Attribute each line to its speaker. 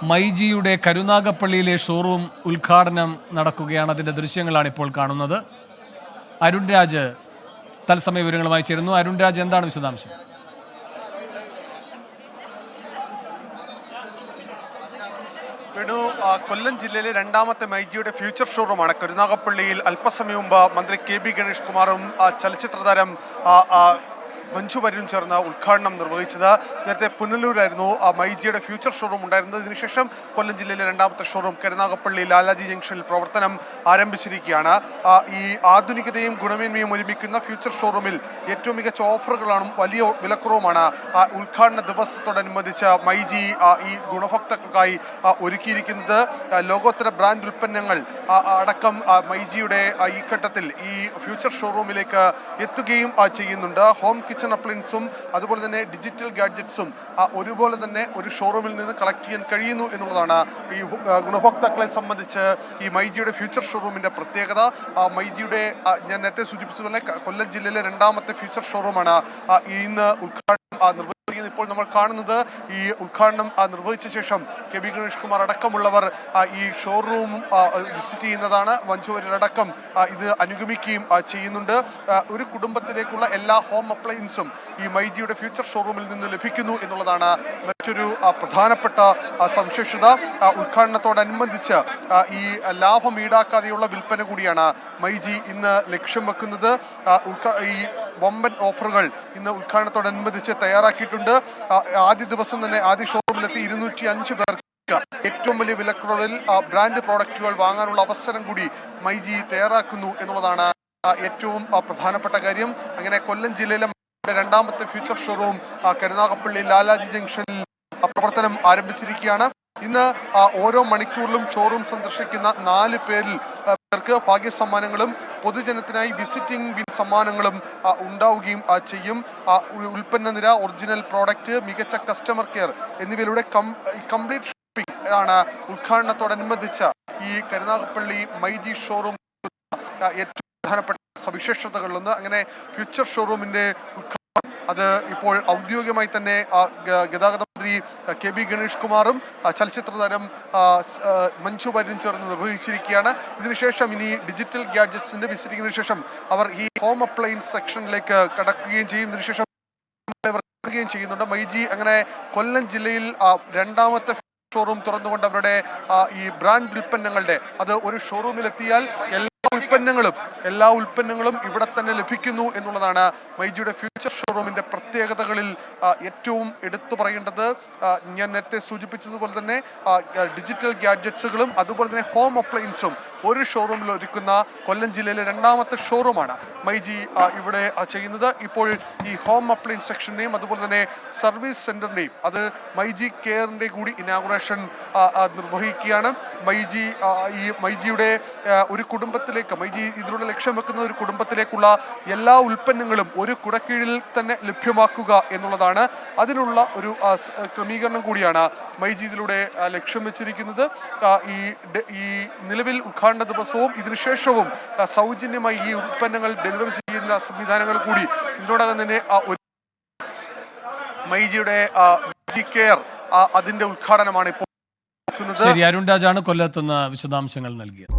Speaker 1: മൈജിയുടെ കരുനാഗപ്പള്ളിയിലെ showroom ഉദ്ഘാടനം നടക്കുകയാണ്. അതിൻ്റെ ദൃശ്യങ്ങളാണ് ഇപ്പോൾ കാണുന്നത്. അരുൺ രാജ് തത്സമയ വിവരങ്ങളുമായി ചേരുന്നു. അരുൺ രാജ്, എന്താണ് വിശദാംശം?
Speaker 2: കൊല്ലം ജില്ലയിലെ രണ്ടാമത്തെ മൈജിയുടെ ഫ്യൂച്ചർ ഷോറൂമാണ് കരുനാഗപ്പള്ളിയിൽ അല്പസമയം മുമ്പ് മന്ത്രി കെ.ബി. ഗണേഷ് കുമാറും ചലച്ചിത്ര താരം മഞ്ജു വാര്യരും ചേർന്ന് ഉദ്ഘാടനം നിർവഹിച്ചത്. നേരത്തെ പുനലൂരായിരുന്നു മൈജിയുടെ ഫ്യൂച്ചർ ഷോറൂം ഉണ്ടായിരുന്നത്. ഇതിനുശേഷം കൊല്ലം ജില്ലയിലെ രണ്ടാമത്തെ ഷോറൂം കരുനാഗപ്പള്ളി ലാലാജി ജംഗ്ഷനിൽ പ്രവർത്തനം ആരംഭിച്ചിരിക്കുകയാണ്. ഈ ആധുനികതയും ഗുണമേന്മയും ഒരുമിക്കുന്ന ഫ്യൂച്ചർ ഷോറൂമിൽ ഏറ്റവും മികച്ച ഓഫറുകളാണ്, വലിയ വിലക്കുറവുമാണ് ഉദ്ഘാടന ദിവസത്തോടനുബന്ധിച്ച് മൈജി ഈ ഗുണഭോക്താക്കൾക്കായി ഒരുക്കിയിരിക്കുന്നത്. ലോകോത്തര ബ്രാൻഡ് ഉൽപ്പന്നങ്ങൾ അടക്കം മൈജിയുടെ ഈ ഘട്ടത്തിൽ ഈ ഫ്യൂച്ചർ ഷോറൂമിലേക്ക് എത്തുകയും ചെയ്യുന്നുണ്ട്. ഹോം കിച്ചൺ അപ്ലയൻസും അതുപോലെ തന്നെ ഡിജിറ്റൽ ഗാഡ്ജറ്റ്സും ഒരുപോലെ തന്നെ ഒരു ഷോറൂമിൽ നിന്ന് കളക്ട് ചെയ്യാൻ കഴിയുന്നു എന്നുള്ളതാണ് ഈ ഗുണഭോക്താക്കളെ സംബന്ധിച്ച് ഈ മൈജിയുടെ ഫ്യൂച്ചർ ഷോറൂമിന്റെ പ്രത്യേകത. മൈജിയുടെ ഞാൻ നേരത്തെ സൂചിപ്പിച്ചതുപോലെ കൊല്ലം ജില്ലയിലെ രണ്ടാമത്തെ ഫ്യൂച്ചർ ഷോറൂമാണ് ഇന്ന് ഉദ്ഘാടനം നിർവഹിക്കുന്നത്. ഇപ്പോൾ നമ്മൾ കാണുന്നത് ഈ ഉദ്ഘാടനം നിർവഹിച്ച ശേഷം കെ.ബി. ഗണേഷ് കുമാർ അടക്കമുള്ളവർ ഈ ഷോറൂം വിസിറ്റ് ചെയ്യുന്നതാണ്. മഞ്ജു വാര്യരടക്കം ഇത് അനുഗമിക്കുകയും ചെയ്യുന്നുണ്ട്. ഒരു കുടുംബത്തിലേക്കുള്ള എല്ലാ ഹോം അപ്ലയൻസും ഈ മൈജിയുടെ ഫ്യൂച്ചർ ഷോറൂമിൽ നിന്ന് ലഭിക്കുന്നു എന്നുള്ളതാണ് മറ്റൊരു പ്രധാനപ്പെട്ട സവിശേഷത. ഉദ്ഘാടനത്തോടനുബന്ധിച്ച് ഈ ലാഭം ഈടാക്കാതെയുള്ള വിൽപ്പന കൂടിയാണ് മൈജി ഇന്ന് ലക്ഷ്യം വെക്കുന്നത്. ഈ വമ്പൻ ഓഫറുകൾ ഇന്ന് ഉദ്ഘാടനത്തോടനുബന്ധിച്ച് തയ്യാറാക്കിയിട്ടുണ്ട്. ആദ്യ ദിവസം തന്നെ ആദ്യ ഷോറൂമിലെത്തി 205 പേർക്ക് ഏറ്റവും വലിയ വിലക്കുറവിൽ ബ്രാൻഡ് പ്രോഡക്റ്റുകൾ വാങ്ങാനുള്ള അവസരം കൂടി മൈജി തയ്യാറാക്കുന്നു എന്നുള്ളതാണ് ഏറ്റവും പ്രധാനപ്പെട്ട കാര്യം. അങ്ങനെ കൊല്ലം ജില്ലയിലെ രണ്ടാമത്തെ ഫ്യൂച്ചർ ഷോറൂം കരുനാഗപ്പള്ളി ലാലാജി ജംഗ്ഷനിൽ പ്രവർത്തനം ആരംഭിച്ചിരിക്കുകയാണ്. ഇന്ന് ഓരോ മണിക്കൂറിലും ഷോറൂം സന്ദർശിക്കുന്ന 4 പേർക്ക് ഭാഗ്യ സമ്മാനങ്ങളും പൊതുജനത്തിനായി വിസിറ്റിംഗ് സമ്മാനങ്ങളും ഉണ്ടാവുകയും ചെയ്യും. ഉൽപ്പന്ന നിര, ഒറിജിനൽ പ്രോഡക്റ്റ്, മികച്ച കസ്റ്റമർ കെയർ എന്നിവയിലൂടെ കംപ്ലീറ്റ് ഷോപ്പിംഗ് ആണ് ഉദ്ഘാടനത്തോടനുബന്ധിച്ച് ഈ കരുനാഗപ്പള്ളി മൈജി ഷോറൂം ഏറ്റവും പ്രധാനപ്പെട്ട സവിശേഷതകളിലൊന്ന്. അങ്ങനെ ഫ്യൂച്ചർ ഷോറൂമിന്റെ ഉദ്ഘാടനം അത് ഇപ്പോൾ ഔദ്യോഗികമായി തന്നെ ഗതാഗത മന്ത്രി കെ.ബി. ഗണേഷ് കുമാറും ചലച്ചിത്ര താരം മഞ്ജു വാര്യരും ചേർന്ന് നിർവഹിച്ചിരിക്കുകയാണ്. ഇതിനുശേഷം ഇനി ഡിജിറ്റൽ ഗാഡ്ജറ്റ്സിന്റെ വിസിറ്റിംഗിന് ശേഷം അവർ ഈ ഹോം അപ്ലയൻസ് സെക്ഷനിലേക്ക് കടക്കുകയും ചെയ്യും. ഇതിനുശേഷം ചെയ്യുന്നുണ്ട്. മൈജി അങ്ങനെ കൊല്ലം ജില്ലയിൽ രണ്ടാമത്തെ ഷോറൂം തുറന്നുകൊണ്ട് അവരുടെ ഈ ബ്രാൻഡ് ഉൽപ്പന്നങ്ങളുടെ അത് ഒരു ഷോറൂമിലെത്തിയാൽ എല്ലാ ഉൽപ്പന്നങ്ങളും ഇവിടെ തന്നെ ലഭിക്കുന്നു എന്നുള്ളതാണ് മൈജിയുടെ ഫ്യൂച്ചർ ഷോറൂമിന്റെ പ്രത്യേകതകളിൽ ഏറ്റവും എടുത്തു പറയേണ്ടത്. ഞാൻ നേരത്തെ സൂചിപ്പിച്ചതുപോലെ തന്നെ ഡിജിറ്റൽ ഗാഡ്ജറ്റ്സുകളും അതുപോലെ തന്നെ ഹോം അപ്ലയൻസും ഒരു ഷോറൂമിൽ ഒരുക്കുന്ന കൊല്ലം ജില്ലയിലെ രണ്ടാമത്തെ ഷോറൂമാണ് മൈജി ഇവിടെ ചെയ്യുന്നത്. ഇപ്പോൾ ഈ ഹോം അപ്ലയൻസ് സെക്ഷന്റെയും അതുപോലെ തന്നെ സർവീസ് സെന്ററിന്റെയും അത് മൈജി കെയറിന്റെ കൂടി ഇനാഗുറേഷൻ നിർവഹിക്കുകയാണ്. മൈജിയുടെ ഒരു കുടുംബത്തിലേക്ക് മൈജി ഇതിലൂടെ ലക്ഷ്യം വെക്കുന്ന ഒരു കുടുംബത്തിലേക്കുള്ള എല്ലാ ഉൽപ്പന്നങ്ങളും ഒരു കുടക്കീഴിൽ തന്നെ ലഭ്യമാക്കുക എന്നുള്ളതാണ്. അതിനുള്ള ഒരു ക്രമീകരണം കൂടിയാണ് മൈജി ഇതിലൂടെ ലക്ഷ്യം വെച്ചിരിക്കുന്നത്. ഈ നിലവിൽ ഉദ്ഘാടന ദിവസവും ഇതിനുശേഷവും സൗജന്യമായി ഈ ഉൽപ്പന്നങ്ങൾ ഡെലിവറി ചെയ്യുന്ന സംവിധാനങ്ങൾ കൂടി ഇതിനോടകം തന്നെ മൈജിയുടെ മൈജി കെയർ അതിന്റെ ഉദ്ഘാടനമാണ് ഇപ്പോൾ.
Speaker 1: ശരി, അരുൺ രാജാണ് കൊല്ലത്തുനിന്ന് വിശദാംശങ്ങൾ നൽകിയത്.